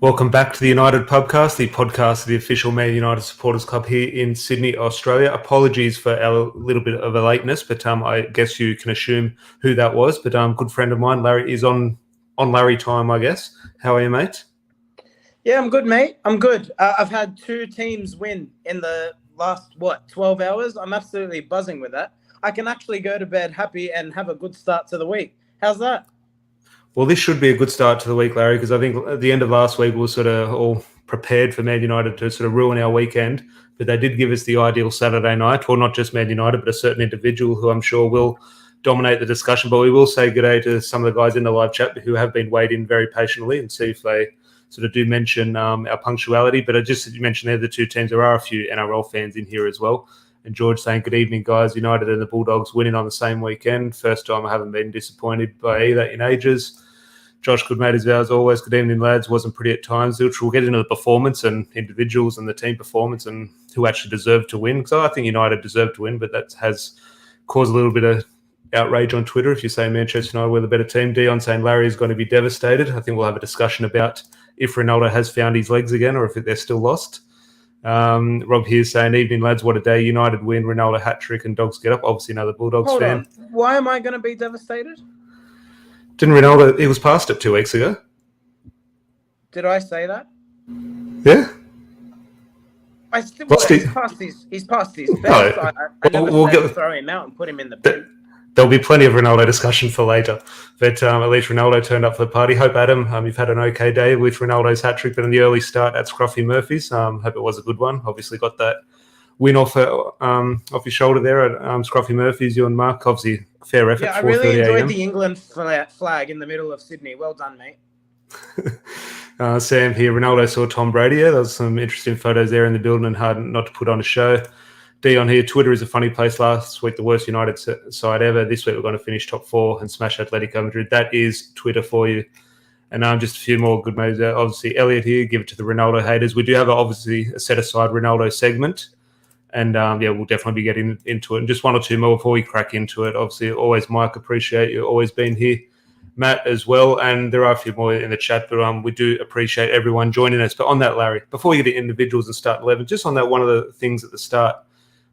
Welcome back to the United Pubcast, the podcast of the official Man United Supporters Club here in Sydney, Australia. Apologies for our little bit of a lateness, but I guess you can assume who that was. But good friend of mine, Larry, is on Larry time, I guess. How are you, mate? Yeah, I'm good, mate. I'm good. I've had two teams win in the last, 12 hours? I'm absolutely buzzing with that. I can actually go to bed happy and have a good start to the week. How's that? Well, this should be a good start to the week, Larry, because I think at the end of last week we were sort of all prepared for Man United to sort of ruin our weekend, but they did give us the ideal Saturday night, well, not just Man United, but a certain individual who I'm sure will dominate the discussion. But we will say good day to some of the guys in the live chat who have been waiting very patiently and see if they sort of do mention our punctuality. But just as you mentioned there, the two teams, there are a few NRL fans in here as well. And George saying, good evening, guys. United and the Bulldogs winning on the same weekend. First time I haven't been disappointed by either in ages. Josh, good mate as well as always. Good evening, lads. Wasn't pretty at times, which we'll get into the performance and individuals and the team performance and who actually deserved to win. Because I think United deserved to win, but that has caused a little bit of outrage on Twitter. If you say Manchester United were the better team, Dion saying Larry is going to be devastated. I think we'll have a discussion about if Ronaldo has found his legs again or if they're still lost. Rob here saying, evening, lads. What a day. United win, Ronaldo hat-trick and Dogs get up. Obviously another Bulldogs Hold fan. on. Why am I going to be devastated? Didn't Ronaldo, he was past it 2 weeks ago. Did I say that? Yeah. He's past his best. No. I never said throw him out and put him in the bin. There'll be plenty of Ronaldo discussion for later. But at least Ronaldo turned up for the party. Hope, Adam, you've had an okay day with Ronaldo's hat-trick, but in the early start at Scruffy Murphy's. Hope it was a good one. Obviously got that win off your shoulder there at Scruffy Murphy's, you and Mark. Obviously, fair effort. Yeah, I really enjoyed the England flag in the middle of Sydney. Well done, mate. Sam here. Ronaldo saw Tom Brady. Yeah, there was some interesting photos there in the building and hard not to put on a show. Dion here. Twitter is a funny place. Last week, the worst United side ever. This week, we're going to finish top 4 and smash Atletico Madrid. That is Twitter for you. And just a few more good mates. Obviously, Elliot here. Give it to the Ronaldo haters. We do have obviously a set-aside Ronaldo segment. And, we'll definitely be getting into it. And just one or two more before we crack into it. Obviously, always, Mike, appreciate you always being here. Matt as well. And there are a few more in the chat, but we do appreciate everyone joining us. But on that, Larry, before we get to individuals and start 11, just on that, one of the things at the start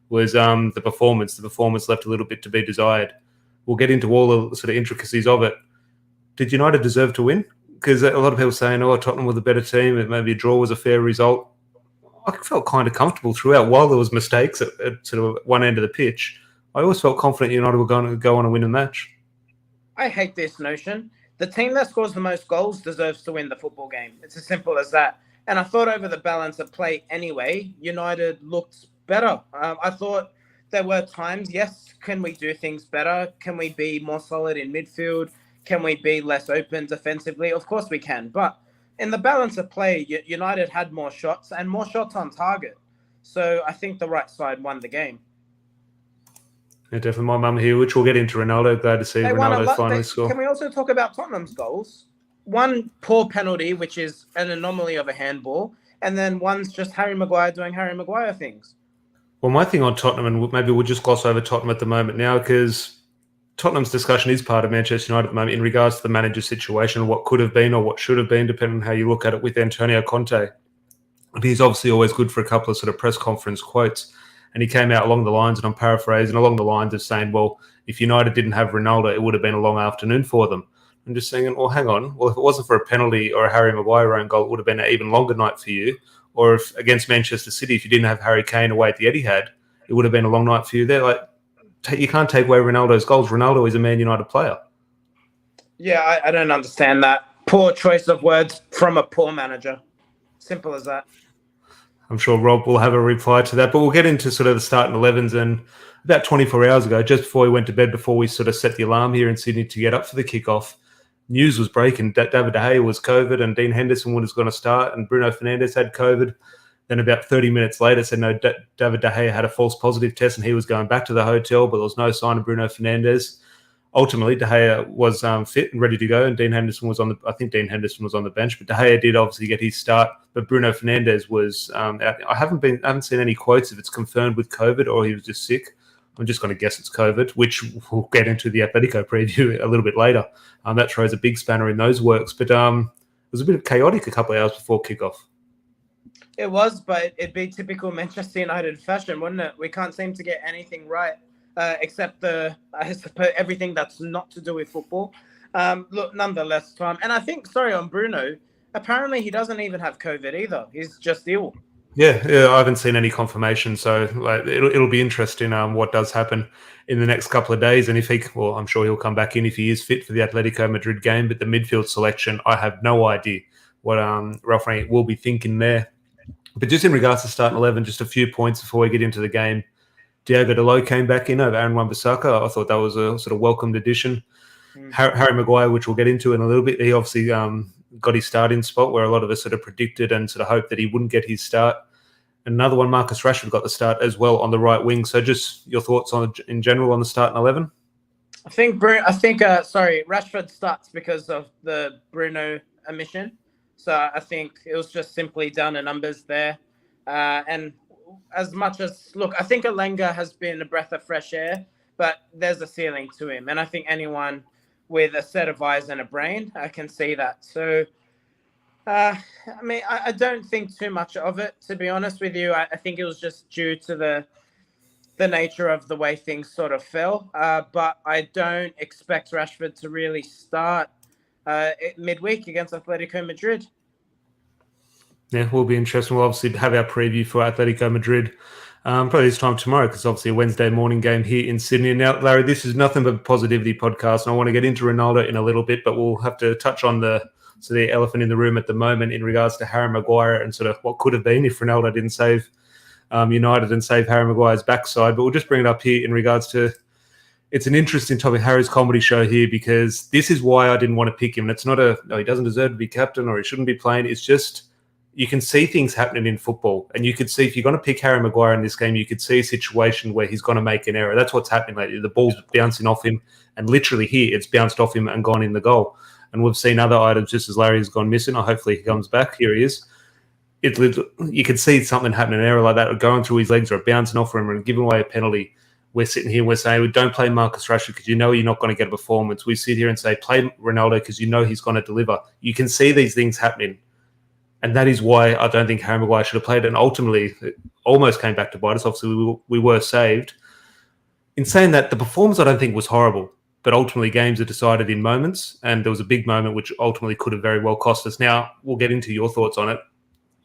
was the performance. The performance left a little bit to be desired. We'll get into all the sort of intricacies of it. Did United deserve to win? Because a lot of people saying, Tottenham were the better team, and maybe a draw was a fair result. I felt kind of comfortable throughout. While there was mistakes at sort of one end of the pitch, I always felt confident United were going to go on and win a match. I hate this notion. The team that scores the most goals deserves to win the football game. It's as simple as that. And I thought over the balance of play anyway, United looked better. I thought there were times, yes, can we do things better? Can we be more solid in midfield? Can we be less open defensively? Of course we can. But in the balance of play, United had more shots and more shots on target. So I think the right side won the game. Yeah, definitely my mum here, which we'll get into Ronaldo. Glad to see Ronaldo finally score. Can we also talk about Tottenham's goals? One poor penalty, which is an anomaly of a handball, and then one's just Harry Maguire doing Harry Maguire things. Well, my thing on Tottenham, and maybe we'll just gloss over Tottenham at the moment now, because Tottenham's discussion is part of Manchester United at the moment in regards to the manager's situation, what could have been or what should have been, depending on how you look at it with Antonio Conte. He's obviously always good for a couple of sort of press conference quotes. And he came out along the lines, and I'm paraphrasing, along the lines of saying, well, if United didn't have Ronaldo, it would have been a long afternoon for them. I'm just saying, well, hang on. Well, if it wasn't for a penalty or a Harry Maguire own goal, it would have been an even longer night for you. Or if against Manchester City, if you didn't have Harry Kane away at the Etihad, it would have been a long night for you there. Like, you can't take away Ronaldo's goals. Ronaldo is a Man United player. Yeah, I don't understand that. Poor choice of words from a poor manager. Simple as that. I'm sure Rob will have a reply to that, but we'll get into sort of the starting 11s. And about 24 hours ago, just before we went to bed, before we sort of set the alarm here in Sydney to get up for the kickoff, news was breaking. David De Gea was COVID and Dean Henderson was going to start and Bruno Fernandes had COVID. Then about 30 minutes later said, no, David De Gea had a false positive test and he was going back to the hotel, but there was no sign of Bruno Fernandes. Ultimately, De Gea was fit and ready to go, and Dean Henderson was on the bench, but De Gea did obviously get his start. But Bruno Fernandes was out. I haven't seen any quotes if it's confirmed with COVID or he was just sick. I'm just going to guess it's COVID, which we'll get into the Atletico preview a little bit later. That throws a big spanner in those works. But was a bit chaotic a couple of hours before kickoff. It was, but it'd be typical Manchester United fashion, wouldn't it? We can't seem to get anything right, except I suppose everything that's not to do with football. Look, nonetheless, Tom, and I think, sorry, on Bruno, apparently he doesn't even have COVID either. He's just ill. Yeah, I haven't seen any confirmation, so like it'll be interesting what does happen in the next couple of days, and if I'm sure he'll come back in if he is fit for the Atletico Madrid game. But the midfield selection, I have no idea what Ralph Rangnick will be thinking there. But just in regards to starting 11, just a few points before we get into the game. Diogo Dalot came back in over Aaron Wan-Bissaka. I thought that was a sort of welcomed addition. Harry Maguire, which we'll get into in a little bit, he obviously got his starting spot where a lot of us sort of predicted and sort of hoped that he wouldn't get his start. Another one, Marcus Rashford, got the start as well on the right wing. So just your thoughts on in general on the starting 11? I think Rashford starts because of the Bruno omission. So I think it was just simply down to numbers there. And as much as, look, I think Alenga has been a breath of fresh air, but there's a ceiling to him. And I think anyone with a set of eyes and a brain can see that. So, I don't think too much of it, to be honest with you. I think it was just due to the nature of the way things sort of fell. But I don't expect Rashford to really start midweek against Atletico Madrid. Yeah, will be interesting. We'll obviously have our preview for Atletico Madrid probably this time tomorrow, because obviously a Wednesday morning game here in Sydney. Now, Larry, this is nothing but a positivity podcast, and I want to get into Ronaldo in a little bit, but we'll have to touch on the elephant in the room at the moment in regards to Harry Maguire and sort of what could have been if Ronaldo didn't save United and save Harry Maguire's backside. But we'll just bring it up here in regards to, it's an interesting topic, Harry's comedy show here, because this is why I didn't want to pick him. And it's not he doesn't deserve to be captain or he shouldn't be playing. It's just, you can see things happening in football, and you could see if you're going to pick Harry Maguire in this game, you could see a situation where he's going to make an error. That's what's happening lately. The ball's bouncing off him, and literally here it's bounced off him and gone in the goal. And we've seen other items just as Larry has gone missing. Hopefully he comes back. Here he is. You can see something happening, an error like that, or going through his legs or bouncing off him and giving away a penalty. We're sitting here, we're saying, don't play Marcus Rashford because you know you're not going to get a performance. We sit here and say, play Ronaldo because you know he's going to deliver. You can see these things happening. And that is why I don't think Harry Maguire should have played. And ultimately, it almost came back to bite us. Obviously, we were saved. In saying that, the performance I don't think was horrible. But ultimately, games are decided in moments. And there was a big moment which ultimately could have very well cost us. Now, we'll get into your thoughts on it.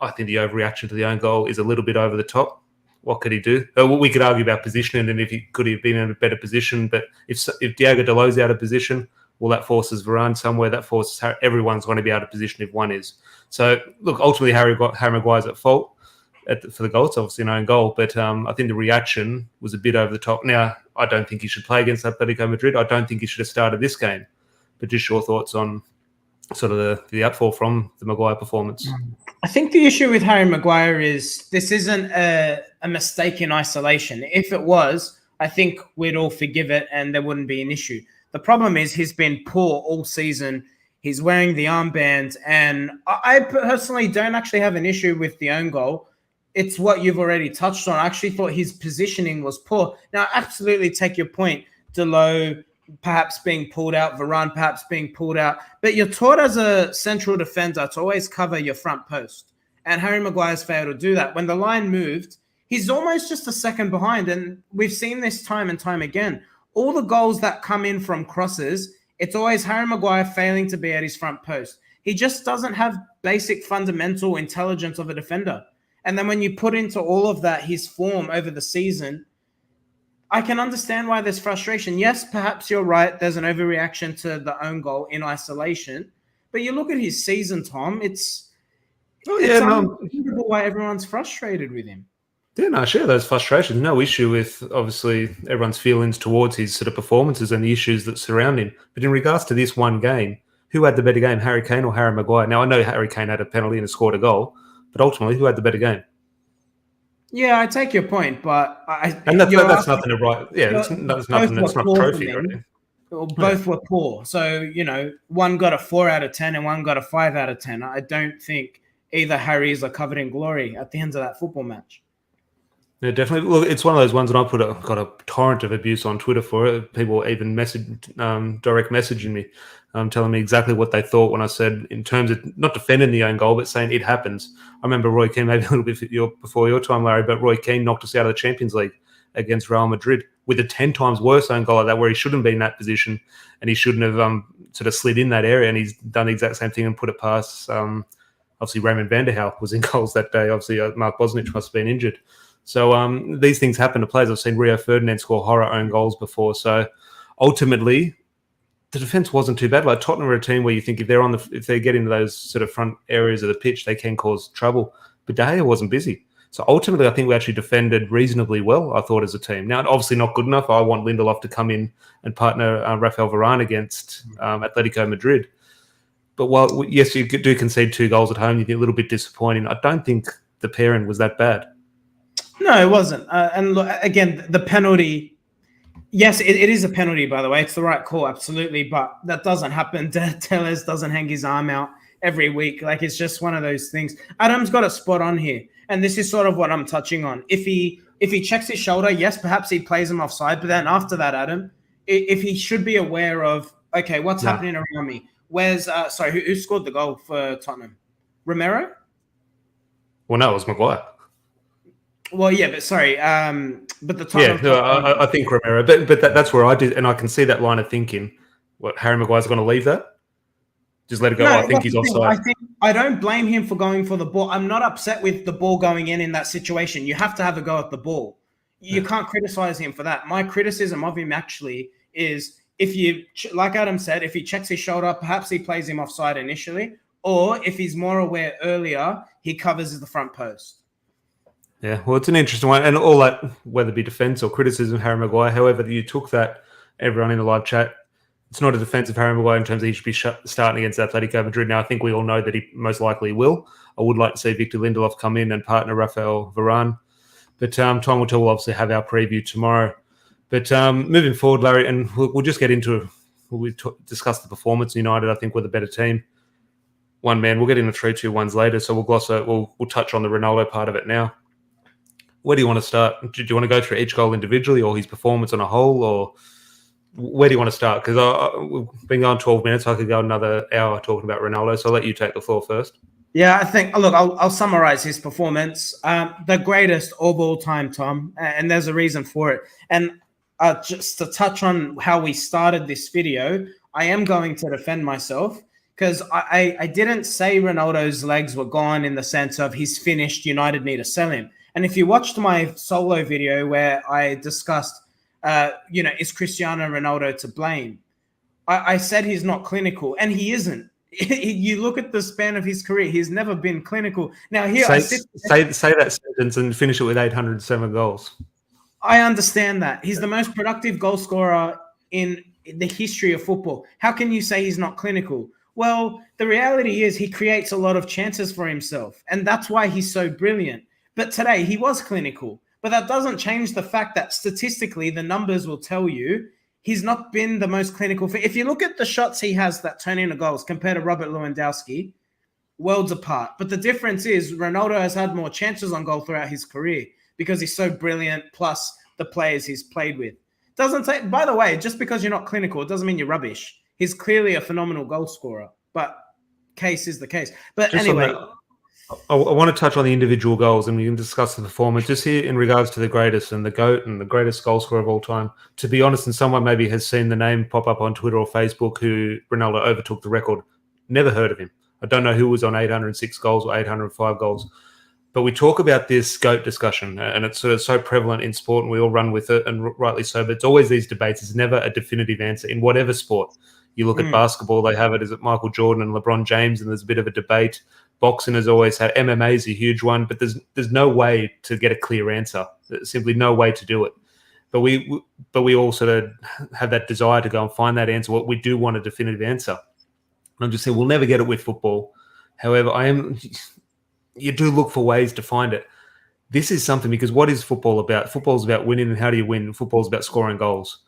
I think the overreaction to the own goal is a little bit over the top. What could he do? We could argue about positioning and if he could have been in a better position. But if Diogo Dalot's out of position, well, that forces Varane somewhere. That forces everyone's going to be out of position if one is. So, look, ultimately, Harry Maguire's at fault for the goal. It's obviously an own goal. But I think the reaction was a bit over the top. Now, I don't think he should play against Atletico Madrid. I don't think he should have started this game. But just your thoughts on sort of the outfall from the Maguire performance. I think the issue with Harry Maguire is this isn't a mistake in isolation. If it was, I think we'd all forgive it and there wouldn't be an issue. The problem is he's been poor all season. He's wearing the armband, and I personally don't actually have an issue with the own goal. It's what you've already touched on. I actually thought his positioning was poor. Now, I absolutely take your point. Dalot perhaps being pulled out, Varane perhaps being pulled out. But you're taught as a central defender to always cover your front post. And Harry Maguire's failed to do that. When the line moved, he's almost just a second behind. And we've seen this time and time again. All the goals that come in from crosses, it's always Harry Maguire failing to be at his front post. He just doesn't have basic fundamental intelligence of a defender. And then when you put into all of that his form over the season, I can understand why there's frustration. Yes, perhaps you're right. There's an overreaction to the own goal in isolation. But you look at his season, Tom, it's unbelievable why everyone's frustrated with him. Yeah, no, I share those frustrations. No issue with, obviously, everyone's feelings towards his sort of performances and the issues that surround him. But in regards to this one game, who had the better game, Harry Kane or Harry Maguire? Now, I know Harry Kane had a penalty and scored a goal, but ultimately, who had the better game? Yeah, I take your point, but that's nothing to write. Yeah, that's nothing. That's not a trophy or anything. Both were poor. So, one got a 4 out of 10 and one got a 5 out of 10. I don't think either Harry's are covered in glory at the end of that football match. Yeah, definitely. Look, it's one of those ones, and I got a torrent of abuse on Twitter for it. People even direct messaging me, telling me exactly what they thought when I said, in terms of not defending the own goal, but saying it happens. I remember Roy Keane, maybe a little bit before your time, Larry, but Roy Keane knocked us out of the Champions League against Real Madrid with a 10 times worse own goal like that, where he shouldn't be in that position and he shouldn't have sort of slid in that area, and he's done the exact same thing and put it past. Obviously, Raymond van der Haal was in goals that day. Obviously, Mark Bosnich must have been injured. So these things happen to players. I've seen Rio Ferdinand score horror own goals before. So ultimately, the defense wasn't too bad. Like Tottenham are a team where you think if they get into those sort of front areas of the pitch, they can cause trouble. But De Gea wasn't busy. So ultimately, I think we actually defended reasonably well, I thought, as a team. Now, obviously not good enough. I want Lindelof to come in and partner Rafael Varane against Atletico Madrid. But while, yes, you do concede 2 goals at home, you get a little bit disappointing. I don't think the pairing was that bad. No, it wasn't. And look, again, the penalty, yes, it is a penalty, by the way. It's the right call, absolutely. But that doesn't happen. Tellez doesn't hang his arm out every week. Like, it's just one of those things. Adam's got a spot on here. And this is sort of what I'm touching on. If he checks his shoulder, yes, perhaps he plays him offside. But then after that, Adam, if he should be aware of, okay, what's happening around me? Where's, who scored the goal for Tottenham? Romero? Well, no, it was Maguire. Well, yeah, but sorry, but the time. Yeah, I think Romero, but that's where I did, and I can see that line of thinking. What, Harry Maguire's going to leave that? Just let it go. No, I think he's offside. I don't blame him for going for the ball. I'm not upset with the ball going in that situation. You have to have a go at the ball. You can't criticize him for that. My criticism of him actually is if you, like Adam said, if he checks his shoulder, perhaps he plays him offside initially, or if he's more aware earlier, he covers the front post. Yeah, well, it's an interesting one. And all that, whether it be defense or criticism of Harry Maguire, however you took that, everyone in the live chat, it's not a defense of Harry Maguire in terms of he should be starting against Atletico Madrid. Now, I think we all know that he most likely will. I would like to see Victor Lindelof come in and partner Rafael Varane. But time will tell. We'll obviously have our preview tomorrow. But moving forward, Larry, and we'll just get into discuss the performance. United, I think, were the better team. One man. We'll get into 3-2-1s later, so we'll touch on the Ronaldo part of it now. Where do you want to start? Do you want to go through each goal individually or his performance on a whole, or where do you want to start? Because we've been going 12 minutes. I could go another hour talking about Ronaldo, so I'll let you take the floor first. Yeah, I think, look, I'll summarize his performance. The greatest of all time, Tom, and there's a reason for it. And just to touch on how we started this video, I am going to defend myself because I didn't say Ronaldo's legs were gone in the sense of he's finished, United need to sell him. And if you watched my solo video where I discussed, is Cristiano Ronaldo to blame? I said he's not clinical, and he isn't. You look at the span of his career; he's never been clinical. Now, here say that sentence and finish it with 807 goals. I understand that he's the most productive goal scorer in the history of football. How can you say he's not clinical? Well, the reality is he creates a lot of chances for himself, and that's why he's so brilliant. But today he was clinical, but that doesn't change the fact that statistically the numbers will tell you he's not been the most clinical. If you look at the shots he has that turn into goals compared to Robert Lewandowski, worlds apart. But the difference is Ronaldo has had more chances on goal throughout his career because he's so brilliant, plus the players he's played with. Doesn't say, by the way, just because you're not clinical, it doesn't mean you're rubbish. He's clearly a phenomenal goal scorer, but case is the case. But just anyway, I want to touch on the individual goals and we can discuss the performance just here in regards to the greatest and the GOAT and the greatest goal scorer of all time. To be honest, and someone maybe has seen the name pop up on Twitter or Facebook who Ronaldo overtook the record. Never heard of him. I don't know who was on 806 goals or 805 goals. But we talk about this GOAT discussion and it's sort of so prevalent in sport and we all run with it and rightly so. But it's always these debates. It's never a definitive answer in whatever sport. You look at basketball, they have it. Is it Michael Jordan and LeBron James? And there's a bit of a debate. Boxing has always had. MMA is a huge one, but there's no way to get a clear answer. There's simply no way to do it. But we all sort of have that desire to go and find that answer. What we do want a definitive answer. And I'm just saying we'll never get it with football. However, you do look for ways to find it. This is something because what is football about? Football is about winning, and how do you win? Football is about scoring goals.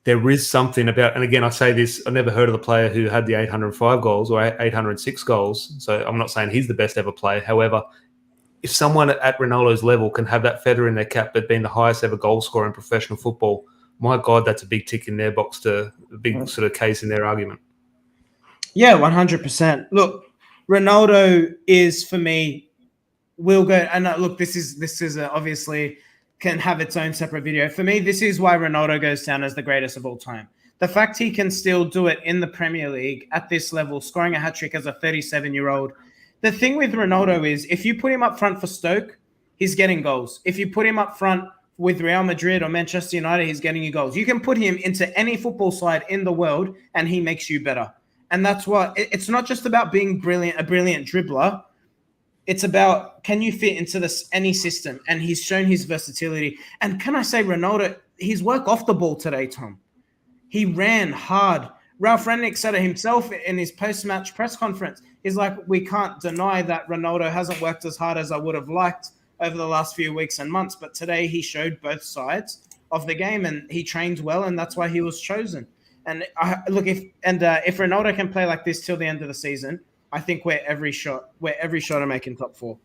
There is something about, and again, I say this, I never heard of the player who had the 805 goals or 806 goals. So I'm not saying he's the best ever player. However, if someone at Ronaldo's level can have that feather in their cap, but being the highest ever goal scorer in professional football, my God, that's a big tick in their box, a big sort of case in their argument. Yeah, 100%. Look, Ronaldo is, for me, will go, and look, this is obviously can have its own separate video. For me, this is why Ronaldo goes down as the greatest of all time. The fact he can still do it in the Premier League at this level, scoring a hat-trick as a 37-year-old. The thing with Ronaldo is, if you put him up front for Stoke, he's getting goals. If you put him up front with Real Madrid or Manchester United, he's getting you goals. You can put him into any football side in the world, and he makes you better. And that's what it's not just about being a brilliant dribbler. It's about, can you fit into any system? And he's shown his versatility. And can I say, Ronaldo, his work off the ball today, Tom. He ran hard. Ralph Rangnick said it himself in his post-match press conference. He's like, we can't deny that Ronaldo hasn't worked as hard as I would have liked over the last few weeks and months. But today he showed both sides of the game, and he trained well, and that's why he was chosen. And if Ronaldo can play like this till the end of the season, I think we're every shot of making top four.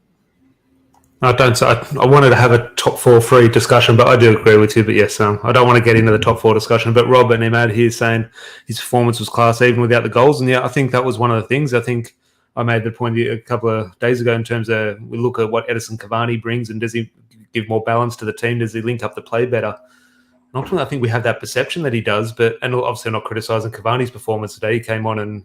I wanted to have a top 4-3 discussion, but I do agree with you. But yes, I don't want to get into the top 4 discussion. But Rob and Imad here saying his performance was class even without the goals. And yeah, I think that was one of the things. I think I made the point a couple of days ago in terms of we look at what Edison Cavani brings, and does he give more balance to the team? Does he link up the play better? And ultimately, I think we have that perception that he does. And obviously, I'm not criticising Cavani's performance today. He came on and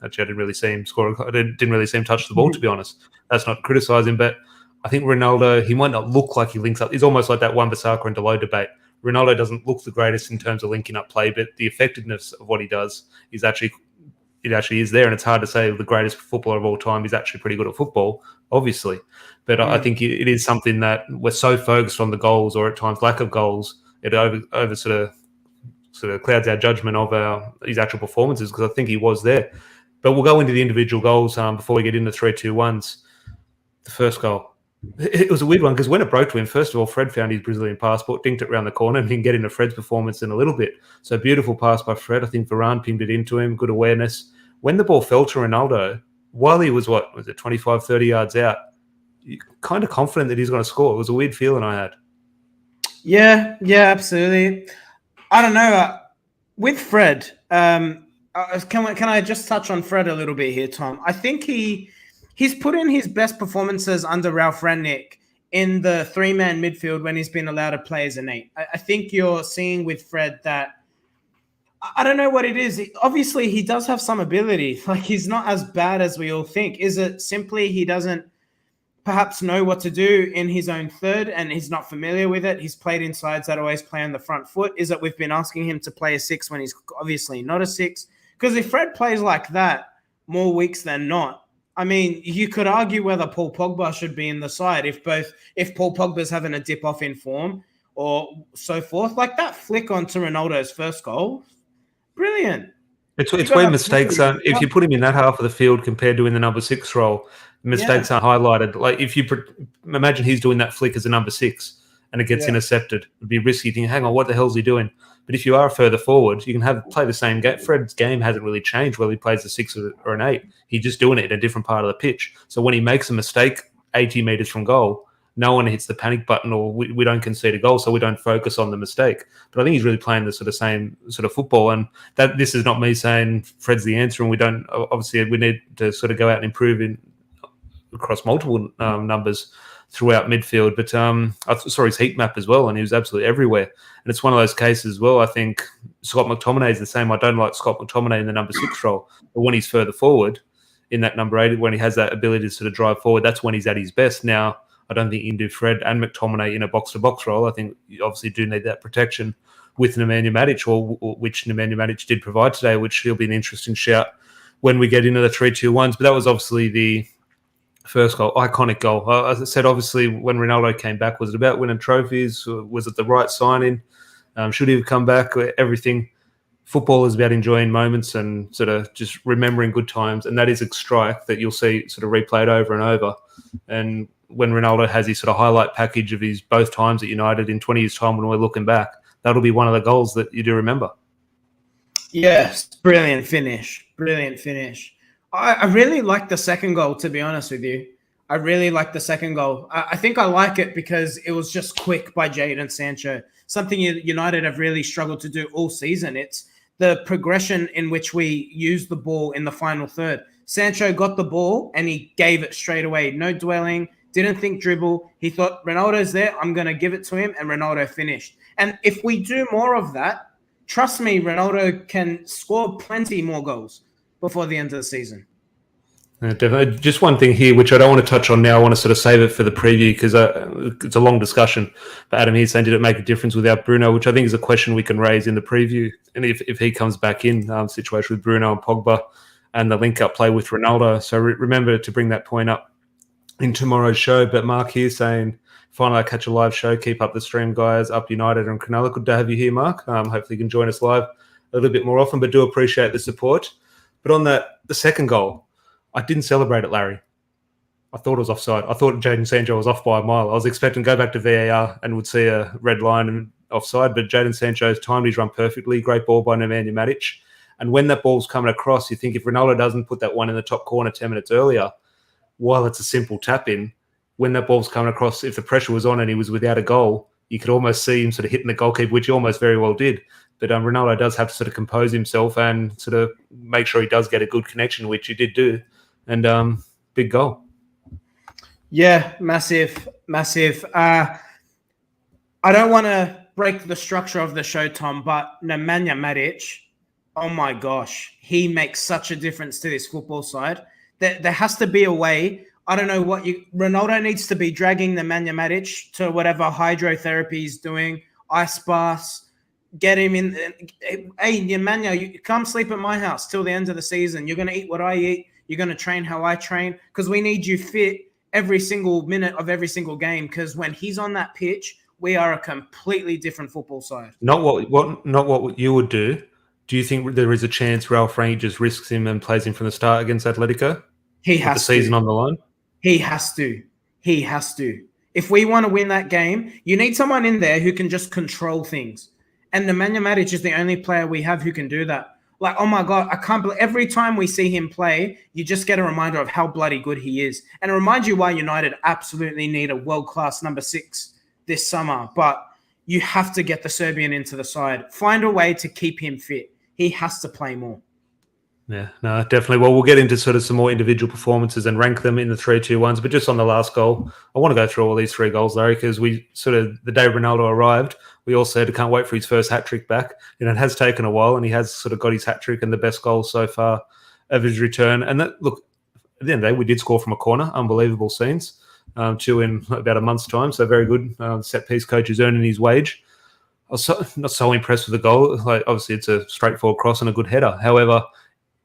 actually I didn't really see him score. I didn't really see him touch the ball, to be honest. That's not criticising, but I think Ronaldo, he might not look like he links up. He's almost like that Wan-Bissaka and Delo debate. Ronaldo doesn't look the greatest in terms of linking up play, but the effectiveness of what he does is actually is there. And it's hard to say the greatest footballer of all time is actually pretty good at football, obviously. But I think it is something that we're so focused on the goals, or at times lack of goals, it over sort of clouds our judgment of his actual performances, because I think he was there. But we'll go into the individual goals before we get into 3-2-1s. The first goal. It was a weird one because when it broke to him, first of all, Fred found his Brazilian passport, dinked it around the corner, and he can get into Fred's performance in a little bit. So beautiful pass by Fred. I think Varane pinned it into him. Good awareness. When the ball fell to Ronaldo, while he was, 25, 30 yards out, kind of confident that he's going to score. It was a weird feeling I had. Yeah, absolutely. I don't know. With Fred, can I just touch on Fred a little bit here, Tom? I think he's put in his best performances under Ralph Rangnick in the 3-man midfield when he's been allowed to play as an 8. I think you're seeing with Fred that, I don't know what it is. Obviously, he does have some ability. Like, he's not as bad as we all think. Is it simply he doesn't perhaps know what to do in his own third and he's not familiar with it? He's played in sides that always play on the front foot. Is it we've been asking him to play a 6 when he's obviously not a 6? Because if Fred plays like that more weeks than not, I mean, you could argue whether Paul Pogba should be in the side if Paul Pogba's having a dip off in form or so forth. Like that flick onto Ronaldo's first goal, brilliant. It's where mistakes aren't. If you put him in that half of the field compared to in the number 6 role, mistakes aren't highlighted. Like if you imagine he's doing that flick as a number 6 and it gets intercepted, it'd be risky. Thinking, hang on, what the hell's he doing? But if you are further forward, you can play the same game. Fred's game hasn't really changed whether he plays a 6 or an 8. He's just doing it in a different part of the pitch. So when he makes a mistake 80 metres from goal, no one hits the panic button, or we don't concede a goal, so we don't focus on the mistake. But I think he's really playing the sort of same sort of football. And that this is not me saying Fred's the answer, and we don't. Obviously, we need to sort of go out and improve across multiple numbers throughout midfield. But I saw his heat map as well, and he was absolutely everywhere. And it's one of those cases as well. I think Scott McTominay is the same. I don't like Scott McTominay in the number 6 role, but when he's further forward in that number 8, when he has that ability to sort of drive forward, that's when he's at his best. Now, I don't think you can do Fred and McTominay in a box-to-box role. I think you obviously do need that protection with Nemanja Matic, or which Nemanja Matic did provide today, which will be an interesting shout when we get into the 3-2-1s. But that was obviously the first goal, iconic goal. As I said, obviously, when Ronaldo came back, was it about winning trophies? Was it the right signing? Should he have come back? Everything. Football is about enjoying moments and sort of just remembering good times. And that is a strike that you'll see sort of replayed over and over. And when Ronaldo has his sort of highlight package of his both times at United in 20 years' time when we're looking back, that'll be one of the goals that you do remember. Yes, brilliant finish. Brilliant finish. I really like the second goal, to be honest with you. I really like the second goal. I think I like it because it was just quick by Jadon Sancho, something United have really struggled to do all season. It's the progression in which we use the ball in the final third. Sancho got the ball and he gave it straight away. No dwelling, didn't think dribble. He thought, Ronaldo's there, I'm going to give it to him, and Ronaldo finished. And if we do more of that, trust me, Ronaldo can score plenty more goals before the end of the season. Definitely. Just one thing here, which I don't want to touch on now. I want to sort of save it for the preview because it's a long discussion. But Adam here saying, did it make a difference without Bruno? Which I think is a question we can raise in the preview. And if he comes back in, situation with Bruno and Pogba and the link-up play with Ronaldo. So remember to bring that point up in tomorrow's show. But Mark here saying, finally I catch a live show. Keep up the stream, guys. Up United and Cronulla. Good to have you here, Mark. Hopefully you can join us live a little bit more often, but do appreciate the support. But on the second goal, I didn't celebrate it, Larry. I thought it was offside. I thought Jadon Sancho was off by a mile. I was expecting to go back to VAR and would see a red line and offside, but Jadon Sancho's timed his run perfectly. Great ball by Nemanja Matic. And when that ball's coming across, you think if Ronaldo doesn't put that one in the top corner 10 minutes earlier, while it's a simple tap-in, when that ball's coming across, if the pressure was on and he was without a goal, you could almost see him sort of hitting the goalkeeper, which he almost very well did. But Ronaldo does have to sort of compose himself and sort of make sure he does get a good connection, which he did do. And big goal. Yeah, massive. I don't want to break the structure of the show, Tom, but Nemanja Matic, oh my gosh, he makes such a difference to this football side. There has to be a way. I don't know what Ronaldo needs to be dragging Nemanja Matic to whatever hydrotherapy he's doing, ice baths, get him in. Hey, Nemanja, you come sleep at my house till the end of the season. You're going to eat what I eat. You're going to train how I train because we need you fit every single minute of every single game because when he's on that pitch, we are a completely different football side. Not what you would do. Do you think there is a chance Ralph Rangnick just risks him and plays him from the start against Atletico? He has the season on the line? He has to. If we want to win that game, you need someone in there who can just control things. And Nemanja Matic is the only player we have who can do that. Like, oh my God, I can't believe every time we see him play, you just get a reminder of how bloody good he is. And it reminds you why United absolutely need a world-class number 6 this summer. But you have to get the Serbian into the side. Find a way to keep him fit. He has to play more. Yeah, no, definitely. Well, we'll get into sort of some more individual performances and rank them in the 3-2-1s. But just on the last goal, I want to go through all these 3 goals, Larry, because we sort of, the day Ronaldo arrived, we all said, can't wait for his first hat-trick back. It has taken a while, and he has sort of got his hat-trick and the best goal so far of his return. And that, look, at the end of the day, we did score from a corner. Unbelievable scenes. 2 in about a month's time, so very good. Set-piece coach is earning his wage. I was not so impressed with the goal. Like, obviously, it's a straightforward cross and a good header. However,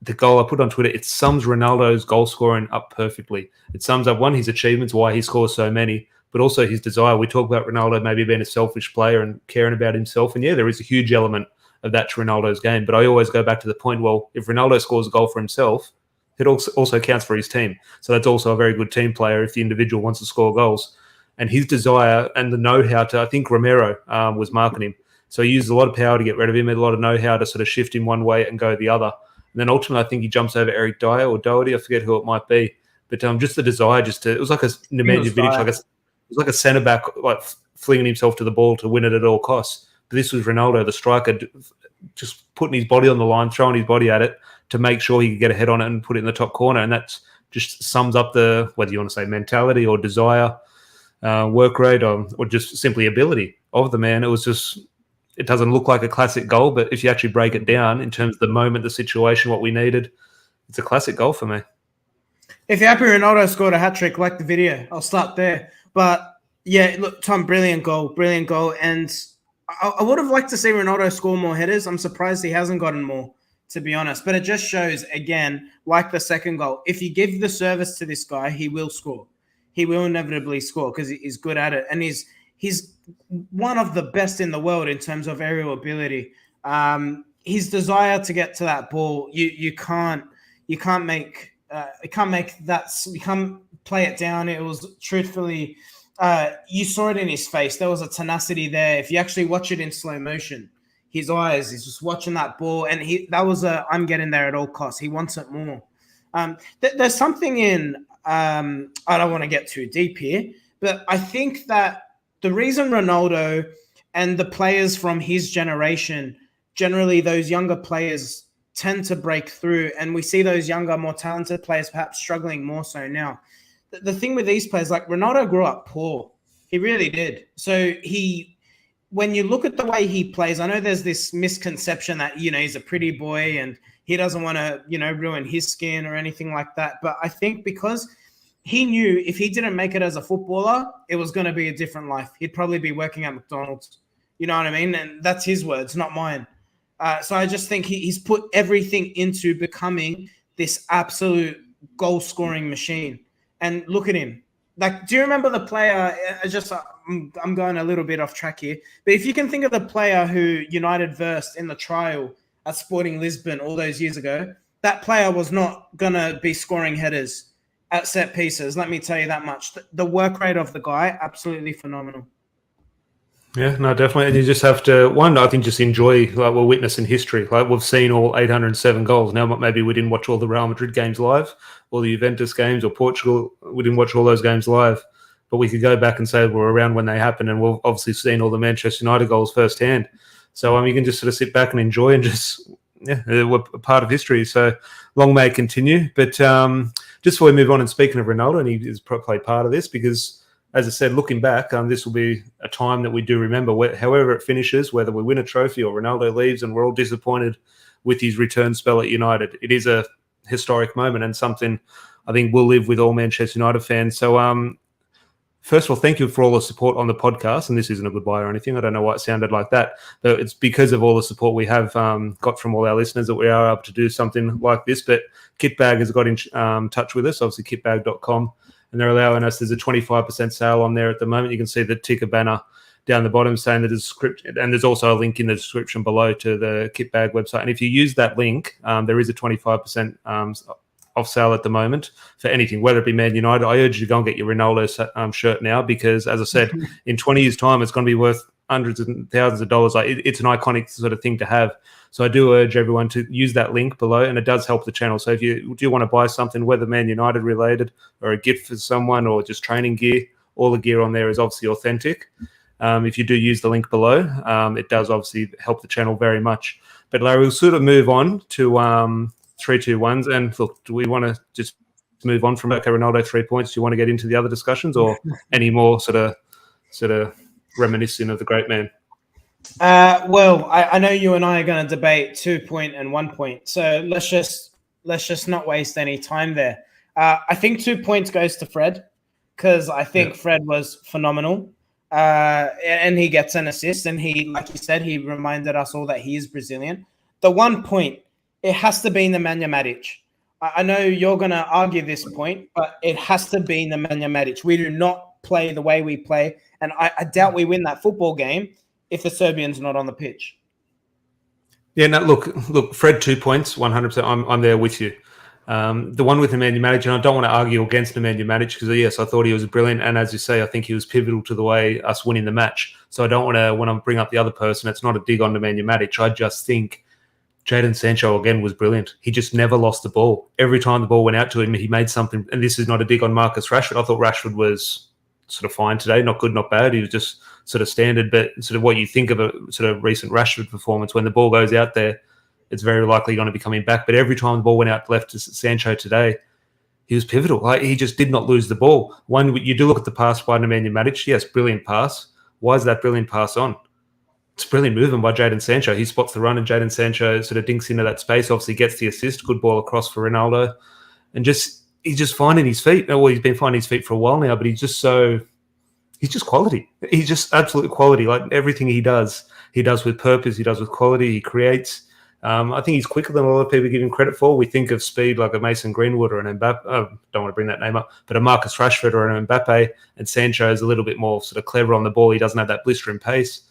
the goal I put on Twitter, it sums Ronaldo's goal scoring up perfectly. It sums up, one, his achievements, why he scores so many, but also his desire. We talk about Ronaldo maybe being a selfish player and caring about himself. And yeah, there is a huge element of that to Ronaldo's game. But I always go back to the point, well, if Ronaldo scores a goal for himself, it also counts for his team. So that's also a very good team player if the individual wants to score goals. And his desire and the know-how to, I think Romero was marking him. So he used a lot of power to get rid of him, a lot of know-how to sort of shift him one way and go the other. And then ultimately, I think he jumps over Eric Dyer or Doherty. I forget who it might be. But just the desire it was like a Nemanja Vidic, it was like a centre-back like flinging himself to the ball to win it at all costs. But this was Ronaldo, the striker, just putting his body on the line, throwing his body at it to make sure he could get a head on it and put it in the top corner. And that just sums up the, whether you want to say mentality or desire, work rate, or just simply ability of the man. It was just... It doesn't look like a classic goal, but if you actually break it down in terms of the moment, the situation, what we needed, it's a classic goal for me. If you're happy Ronaldo scored a hat-trick, like the video. I'll start there. But, yeah, look, Tom, brilliant goal. And I would have liked to see Ronaldo score more headers. I'm surprised he hasn't gotten more, to be honest. But it just shows, again, like the second goal, if you give the service to this guy, he will score. He will inevitably score because he's good at it. And he's one of the best in the world in terms of aerial ability. His desire to get to that ball, you can't make that. You can't play it down. It was truthfully, you saw it in his face. There was a tenacity there. If you actually watch it in slow motion, his eyes, he's just watching that ball, and I'm getting there at all costs. He wants it more. There's something in I don't want to get too deep here, but I think that the reason Ronaldo and the players from his generation, generally those younger players, tend to break through, and we see those younger, more talented players perhaps struggling more so now. The thing with these players, like Ronaldo grew up poor. He really did. So when you look at the way he plays, I know there's this misconception that, he's a pretty boy and he doesn't want to, ruin his skin or anything like that. But I think because he knew if he didn't make it as a footballer, it was going to be a different life. He'd probably be working at McDonald's. You know what I mean? And that's his words, not mine. So I just think he's put everything into becoming this absolute goal-scoring machine. And look at him. Like, do you remember the player? I'm going a little bit off track here, but if you can think of the player who United versed in the trial at Sporting Lisbon all those years ago, that player was not going to be scoring headers at set pieces. Let me tell you that much. The work rate of the guy, absolutely phenomenal. Yeah, no, definitely. And you just have to, I think, just enjoy, like, we're witnessing history. Like, we've seen all 807 goals. Now, maybe we didn't watch all the Real Madrid games live, or the Juventus games, or Portugal. We didn't watch all those games live. But we could go back and say we're around when they happened, and we've obviously seen all the Manchester United goals firsthand. So you can just sort of sit back and enjoy and just, we're part of history. So long may it continue. But just before we move on, and speaking of Ronaldo, and he is probably part of this, because, as I said, looking back, this will be a time that we do remember. However it finishes, whether we win a trophy or Ronaldo leaves and we're all disappointed with his return spell at United, it is a historic moment and something I think will live with all Manchester United fans. So, first of all, thank you for all the support on the podcast. And this isn't a goodbye or anything. I don't know why it sounded like that, but it's because of all the support we have got from all our listeners that we are able to do something like this. But Kitbag has got in touch with us, obviously kitbag.com. And they're allowing us, there's a 25% sale on there at the moment. You can see the ticker banner down the bottom saying the description, and there's also a link in the description below to the Kitbag website. And if you use that link, there is a 25% off sale at the moment for anything, whether it be Man United. I urge you to go and get your Ronaldo shirt now, because, as I said, in 20 years' time, it's going to be worth hundreds and thousands of dollars. It's an iconic sort of thing to have. So I do urge everyone to use that link below, and it does help the channel. So if you do want to buy something, whether Man United related or a gift for someone or just training gear, all the gear on there is obviously authentic. If you do use the link below, it does obviously help the channel very much. But Larry, we'll sort of move on to 3-2-1s. And look, do we want to just move on from Ronaldo 3 points? Do you want to get into the other discussions, or any more sort of reminiscing of the great man? Well, I know you and I are going to debate 2 point and 1 point, so let's just not waste any time there. I think 2 points goes to Fred, because I think Fred was phenomenal, and he gets an assist, and he, like you said, he reminded us all that he is Brazilian. The 1 point, it has to be Nemanja Matic. I know you're going to argue this point, but it has to be Nemanja Matic. We do not play the way we play, and I doubt we win that football game if the Serbian's not on the pitch. Yeah, no, look, Fred, 2 points, 100%. I'm there with you. The one with Nemanja Matic, and I don't want to argue against Nemanja Matic, because, yes, I thought he was brilliant. And as you say, I think he was pivotal to the way us winning the match. So I don't want to, when I bring up the other person, it's not a dig on Nemanja Matic. I just think Jadon Sancho, again, was brilliant. He just never lost the ball. Every time the ball went out to him, he made something. And this is not a dig on Marcus Rashford. I thought Rashford was sort of fine today. Not good, not bad. He was just sort of standard, but sort of what you think of a sort of recent Rashford performance, when the ball goes out there, it's very likely going to be coming back. But every time the ball went out left to Sancho today, he was pivotal. Like, he just did not lose the ball. One, you do look at the pass by Nemanja Matic. Yes, brilliant pass. Why is that brilliant pass on? It's brilliant movement by Jadon Sancho. He spots the run, and Jadon Sancho sort of dinks into that space. Obviously gets the assist. Good ball across for Ronaldo. And he's just finding his feet. Well, he's been finding his feet for a while now, but he's just quality. He's just absolute quality. Like, everything he does with purpose. He does with quality. He creates. I think he's quicker than a lot of people give him credit for. We think of speed like a Mason Greenwood or an Mbappe. Don't want to bring that name up, but a Marcus Rashford or an Mbappe. And Sancho is a little bit more sort of clever on the ball. He doesn't have that blistering pace.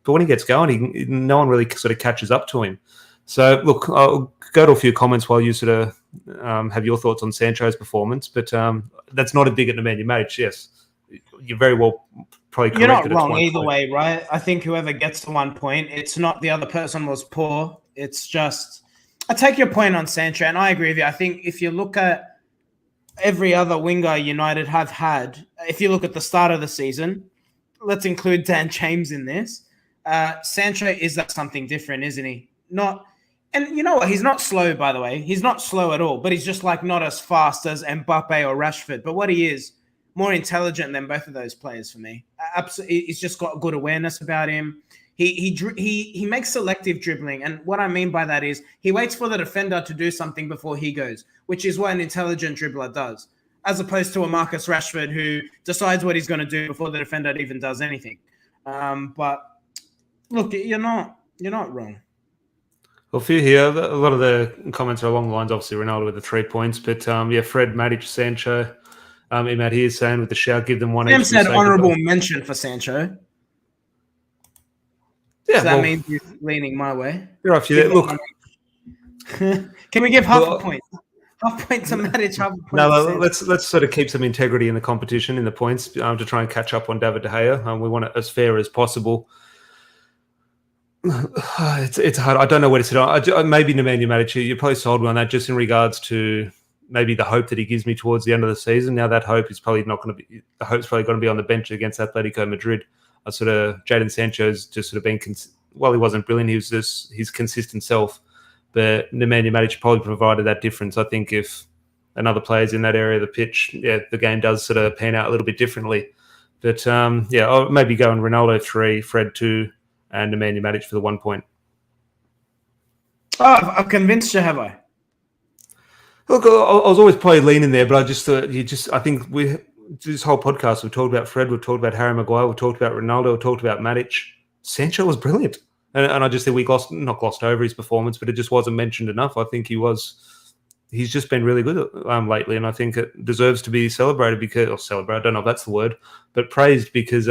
But when he gets going, no one really sort of catches up to him. So, look, I'll go to a few comments while you sort of have your thoughts on Sancho's performance. But that's not a dig at Nemanja Matic. Yes, you're very well probably correct. You're not wrong either way, right? I think whoever gets to 1 point, it's not the other person was poor. It's just, I take your point on Sancho, and I agree with you. I think if you look at every other winger United have had, if you look at the start of the season, let's include Dan James in this. Sancho is that something different, isn't he? And you know what? He's not slow, by the way. He's not slow at all, but he's just like not as fast as Mbappe or Rashford. But what he is, more intelligent than both of those players for me. Absolutely, he's just got good awareness about him. He makes selective dribbling, and what I mean by that is he waits for the defender to do something before he goes, which is what an intelligent dribbler does, as opposed to a Marcus Rashford who decides what he's going to do before the defender even does anything. But look, you're not wrong. Well, for you here, a lot of the comments are along the lines, obviously, Ronaldo with the 3 points. But, Fred, Matic, Sancho. Imad here is saying with the shout, give them one. Sam said honourable mention for Sancho. Yeah, so that means he's leaning my way. You're off you there. Look. Can we give half a point? Half a point to Matic, half a point No, to let's sort of keep some integrity in the competition, in the points, to try and catch up on David De Gea. We want it as fair as possible. It's hard. I don't know where to sit on. Maybe Nemanja Matic, you probably sold me on that just in regards to maybe the hope that he gives me towards the end of the season. Now that hope is probably not going to be. The hope's probably going to be on the bench against Atletico Madrid. Jadon Sancho's just sort of been. He wasn't brilliant. He was just his consistent self. But Nemanja Matic probably provided that difference. I think if another player's in that area of the pitch, the game does sort of pan out a little bit differently. But I'll maybe go on Ronaldo 3, Fred 2. And Nemanja Matic for the 1 point. Oh, I've convinced you, have I? Look, I was always probably leaning there, but I just thought I think this whole podcast, we've talked about Fred, we've talked about Harry Maguire, we've talked about Ronaldo, we've talked about Matic. Sancho was brilliant. And I just think we not glossed over his performance, but it just wasn't mentioned enough. I think he's just been really good lately, and I think it deserves to be celebrated I don't know if that's the word, but praised because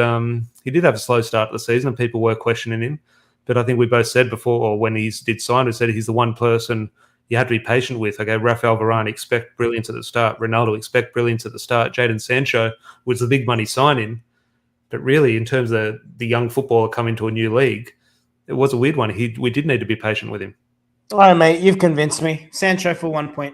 he did have a slow start to the season and people were questioning him. But I think we both said before, or when he did sign, we said he's the one person you have to be patient with. Okay, Rafael Varane, expect brilliance at the start. Ronaldo, expect brilliance at the start. Jadon Sancho was the big money signing, but really in terms of the young footballer coming to a new league, it was a weird one. We did need to be patient with him. All right, mate, you've convinced me. Sancho for 1 point.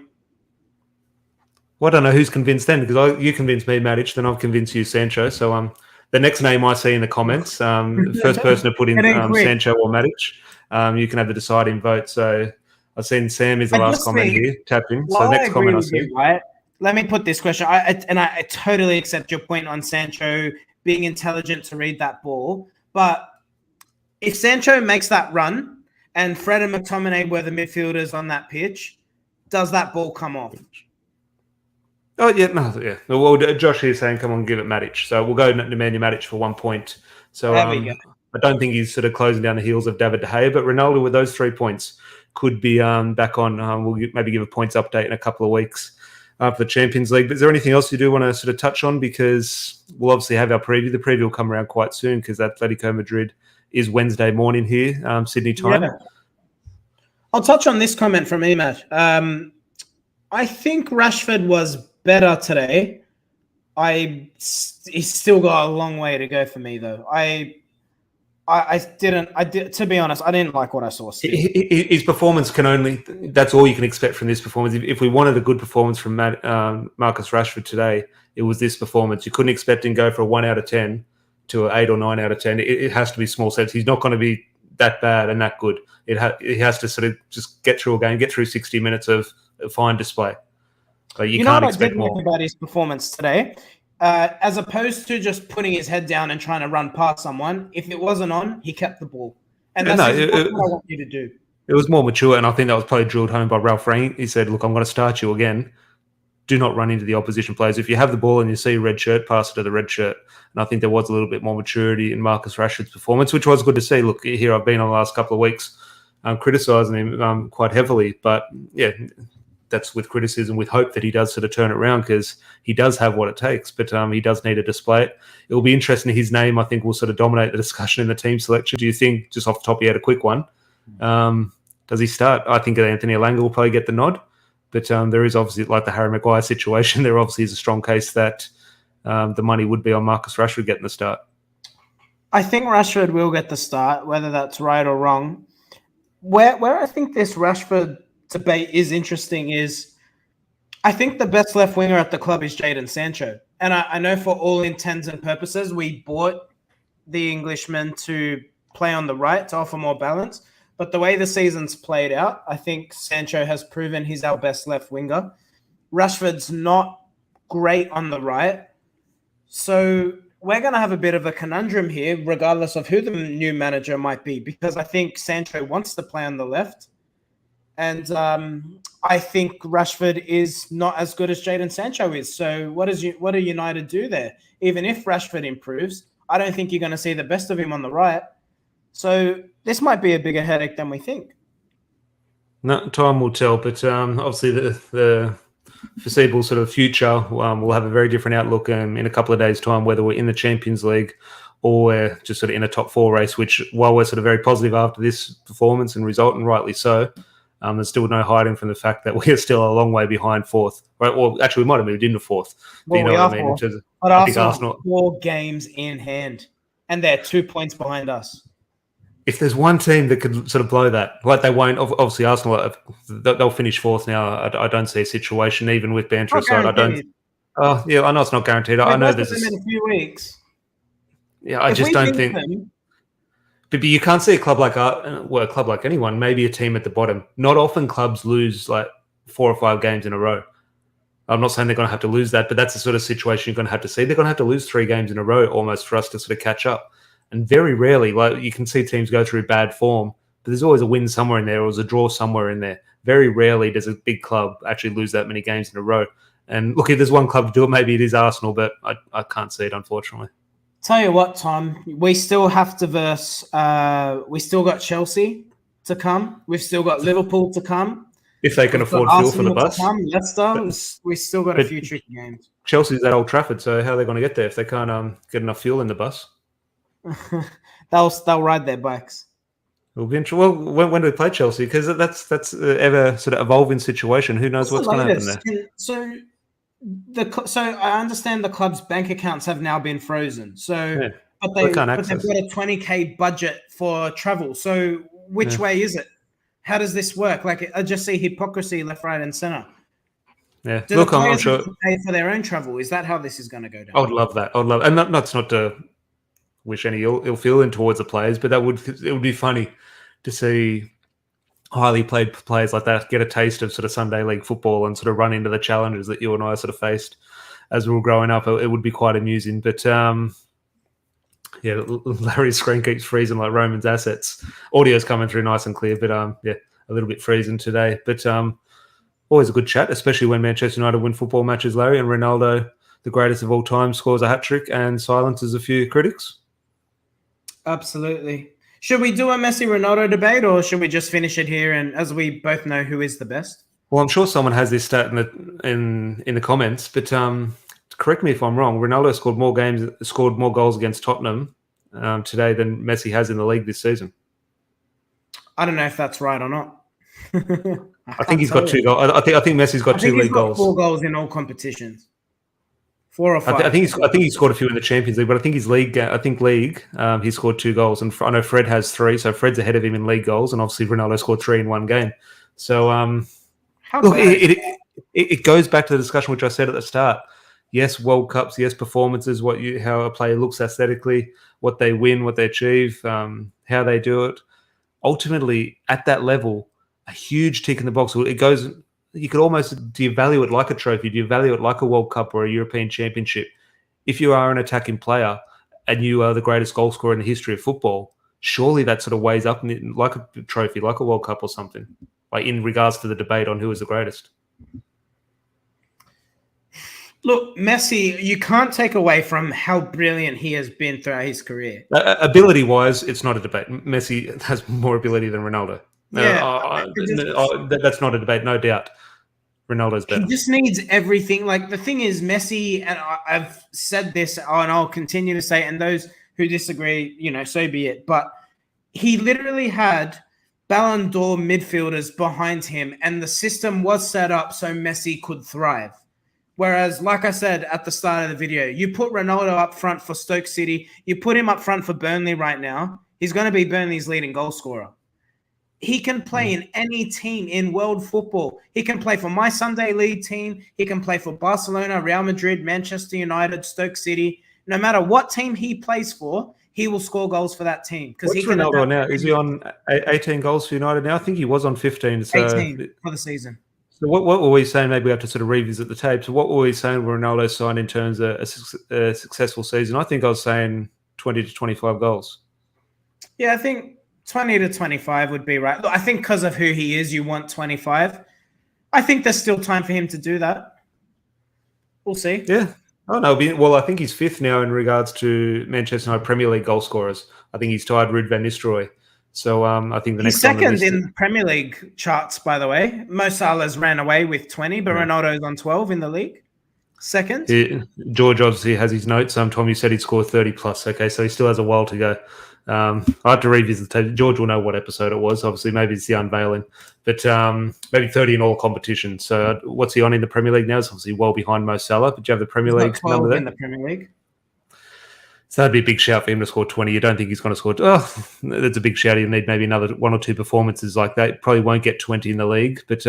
Well, I don't know who's convinced then, because you convinced me, Matic, then I've convinced you, Sancho. So the next name I see in the comments, first person to put in Sancho or Matic, you can have the deciding vote. So I've seen Sam is the last comment here. Tap in. So next comment I see. Right? Let me put this question. I totally accept your point on Sancho being intelligent to read that ball. But if Sancho makes that run and Fred and McTominay were the midfielders on that pitch, does that ball come off? Oh, yeah. Well, Josh is saying, come on, give it Matic. So we'll go Nemanja Matic for 1 point. So there we go. I don't think he's sort of closing down the heels of David De Gea, but Ronaldo with those 3 points could be back on. We'll maybe give a points update in a couple of weeks for the Champions League. But is there anything else you do want to sort of touch on? Because we'll obviously have our preview. The preview will come around quite soon because Atletico Madrid is Wednesday morning here, Sydney time. Yeah. I'll touch on this comment from Imad. I think Rashford was better today. He's still got a long way to go for me, though. To be honest, I didn't like what I saw. His performance that's all you can expect from this performance. If we wanted a good performance from Marcus Rashford today, it was this performance. You couldn't expect him to go for a 1 out of 10 to an 8 or 9 out of 10. It has to be small sets. He's not going to be that bad and that good. He has to sort of just get through a game, get through 60 minutes of fine display. But you can't expect more. What I did like about his performance today, as opposed to just putting his head down and trying to run past someone, if it wasn't on, he kept the ball. And that's what I want you to do. It was more mature, and I think that was probably drilled home by Ralph Rangnick. He said, look, I'm going to start you again. Do not run into the opposition players. If you have the ball and you see a red shirt, pass it to the red shirt. And I think there was a little bit more maturity in Marcus Rashford's performance, which was good to see. Look, here I've been on the last couple of weeks criticising him quite heavily. But, yeah, that's with criticism, with hope that he does sort of turn it around because he does have what it takes. But he does need to display it. It will be interesting. His name, I think, will sort of dominate the discussion in the team selection. Do you think, just off the top of your head, a quick one, does he start? I think Anthony Elanga will probably get the nod. But there is obviously, like the Harry Maguire situation, there obviously is a strong case that the money would be on Marcus Rashford getting the start. I think Rashford will get the start, whether that's right or wrong. Where I think this Rashford debate is interesting is I think the best left winger at the club is Jadon Sancho. And I know for all intents and purposes, we bought the Englishman to play on the right to offer more balance. But the way the season's played out, I think Sancho has proven he's our best left winger. Rashford's not great on the right. So we're going to have a bit of a conundrum here, regardless of who the new manager might be, because I think Sancho wants to play on the left. And I think Rashford is not as good as Jadon Sancho is. So what do United do there? Even if Rashford improves, I don't think you're going to see the best of him on the right. So this might be a bigger headache than we think. No, time will tell. But obviously the foreseeable sort of future, we'll have a very different outlook in a couple of days' time, whether we're in the Champions League or we're just sort of in a top four race, which while we're sort of very positive after this performance and result, and rightly so, there's still no hiding from the fact that we're still a long way behind fourth. Right? Well, actually, we might have moved into fourth. Well, you know what I mean? But I think Arsenal 4 games in hand, and they're 2 points behind us. If there's one team that could sort of blow that, like they won't. Obviously, Arsenal, they'll finish fourth now. I don't see a situation, even with banter aside. I don't. Oh, yeah, I know it's not guaranteed. I know there's in a few weeks. Yeah, I just don't think. But you can't see a club like a club like anyone, maybe a team at the bottom. Not often clubs lose like 4 or 5 games in a row. I'm not saying they're going to have to lose that, but that's the sort of situation you're going to have to see. They're going to have to lose 3 games in a row almost for us to sort of catch up. And very rarely, like you can see teams go through bad form, but there's always a win somewhere in there or there's a draw somewhere in there. Very rarely does a big club actually lose that many games in a row. And look, if there's one club to do it, maybe it is Arsenal, but I can't see it, unfortunately. Tell you what, Tom, we still have to verse. We still got Chelsea to come. We've still got Liverpool to come. If they can afford fuel for the bus. Leicester, we still got a few tricky games. Chelsea's at Old Trafford, so how are they going to get there if they can't get enough fuel in the bus? They'll ride their bikes. It'll be interesting. Well, when do we play Chelsea? Because that's ever sort of evolving situation. Who knows what's going to happen there? So I understand the club's bank accounts have now been frozen. But they've got a 20K budget for travel. So which way is it? How does this work? Like I just see hypocrisy left, right, and center. Yeah, do look, I'm sure pay for their own travel. Is that how this is going to go down? I would love that. And that's not to wish any ill feeling towards the players, but it would be funny to see highly played players like that get a taste of sort of Sunday League football and sort of run into the challenges that you and I sort of faced as we were growing up. It would be quite amusing. But Larry's screen keeps freezing like Roman's assets. Audio's coming through nice and clear, but a little bit freezing today. But always a good chat, especially when Manchester United win football matches, Larry, and Ronaldo, the greatest of all time, scores a hat-trick and silences a few critics. Absolutely. Should we do a Messi-Ronaldo debate, or should we just finish it here? And as we both know, who is the best? Well, I'm sure someone has this stat in the comments, but correct me if I'm wrong. Ronaldo scored more goals against Tottenham today than Messi has in the league this season. I don't know if that's right or not. I think he's got 2 goals. I think Messi's got 2 league goals. 4 goals in all competitions. 4 or 5. I think he scored a few in the Champions League, but I think his league. He scored 2 goals, and I know Fred has 3, so Fred's ahead of him in league goals, and obviously Ronaldo scored 3 in one game. So look, it goes back to the discussion which I said at the start. Yes, World Cups. Yes, performances. How a player looks aesthetically, what they win, what they achieve, how they do it. Ultimately, at that level, a huge tick in the box. It goes. You could almost devalue it like a trophy, devalue it like a World Cup or a European Championship. If you are an attacking player and you are the greatest goal scorer in the history of football, surely that sort of weighs up like a trophy, like a World Cup or something, like in regards to the debate on who is the greatest. Look, Messi, you can't take away from how brilliant he has been throughout his career. Ability-wise, it's not a debate. Messi has more ability than Ronaldo. That's not a debate, no doubt. Ronaldo's better. He just needs everything. Like the thing is, Messi, and I've said this, and I'll continue to say it, and those who disagree, so be it. But he literally had Ballon d'Or midfielders behind him, and the system was set up so Messi could thrive. Whereas, like I said at the start of the video, you put Ronaldo up front for Stoke City, you put him up front for Burnley right now, he's going to be Burnley's leading goal scorer. He can play in any team in world football. He can play for my Sunday League team. He can play for Barcelona, Real Madrid, Manchester United, Stoke City. No matter what team he plays for, he will score goals for that team. What's Ronaldo now? Is he on 18 goals for United now? I think he was on 15. So 18 for the season. So what were we saying? Maybe we have to sort of revisit the tape. So what were we saying when Ronaldo signed in terms of a successful season? I think I was saying 20 to 25 goals. Yeah, I think 20 to 25 would be right. Look, I think because of who he is, you want 25. I think there's still time for him to do that. We'll see. Yeah. Oh, no. Well, I think he's fifth now in regards to Manchester United Premier League goal scorers. I think he's tied Ruud van Nistelrooy. So I think the next second in the Premier League charts, by the way. Mo Salah's ran away with 20, but Ronaldo's on 12 in the league. Second. George obviously has his notes. Tom, you said he'd score 30 plus. Okay, so he still has a while to go. I have to revisit the tape. George will know what episode it was. Obviously, maybe it's the unveiling, but maybe 30 in all competitions. So what's he on in the Premier League now? It's obviously well behind Mo Salah. But do you have the Premier League number there? In the Premier League. So that'd be a big shout for him to score 20. You don't think he's going to score? Oh, that's a big shout. He'll need maybe another one or two performances like that. Probably won't get 20 in the league, but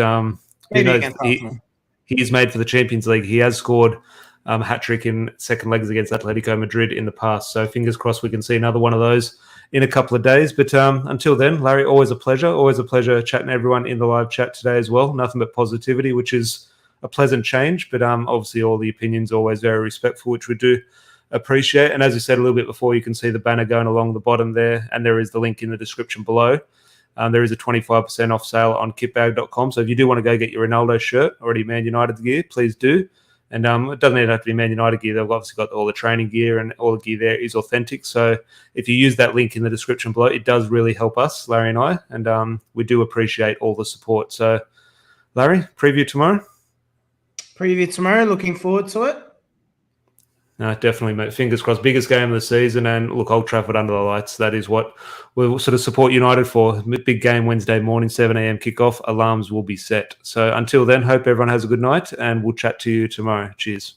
he is made for the Champions League. He has scored a hat-trick in second legs against Atletico Madrid in the past. So fingers crossed we can see another one of those in a couple of days. But until then, Larry, always a pleasure. Always a pleasure chatting to everyone in the live chat today as well. Nothing but positivity, which is a pleasant change. But obviously all the opinions are always very respectful, which we do appreciate. And as you said a little bit before, you can see the banner going along the bottom there. And there is the link in the description below. There is a 25% off sale on kitbag.com. So if you do want to go get your Ronaldo shirt, already Man United gear, please do. And it doesn't even have to be Man United gear. They've obviously got all the training gear, and all the gear there is authentic. So if you use that link in the description below, it does really help us, Larry and I. And we do appreciate all the support. So, Larry, preview tomorrow? Preview tomorrow. Looking forward to it. No, definitely, mate. Fingers crossed. Biggest game of the season, and look, Old Trafford under the lights. That is what we'll sort of support United for. Big game Wednesday morning, 7 a.m. kickoff. Alarms will be set. So until then, hope everyone has a good night, and we'll chat to you tomorrow. Cheers.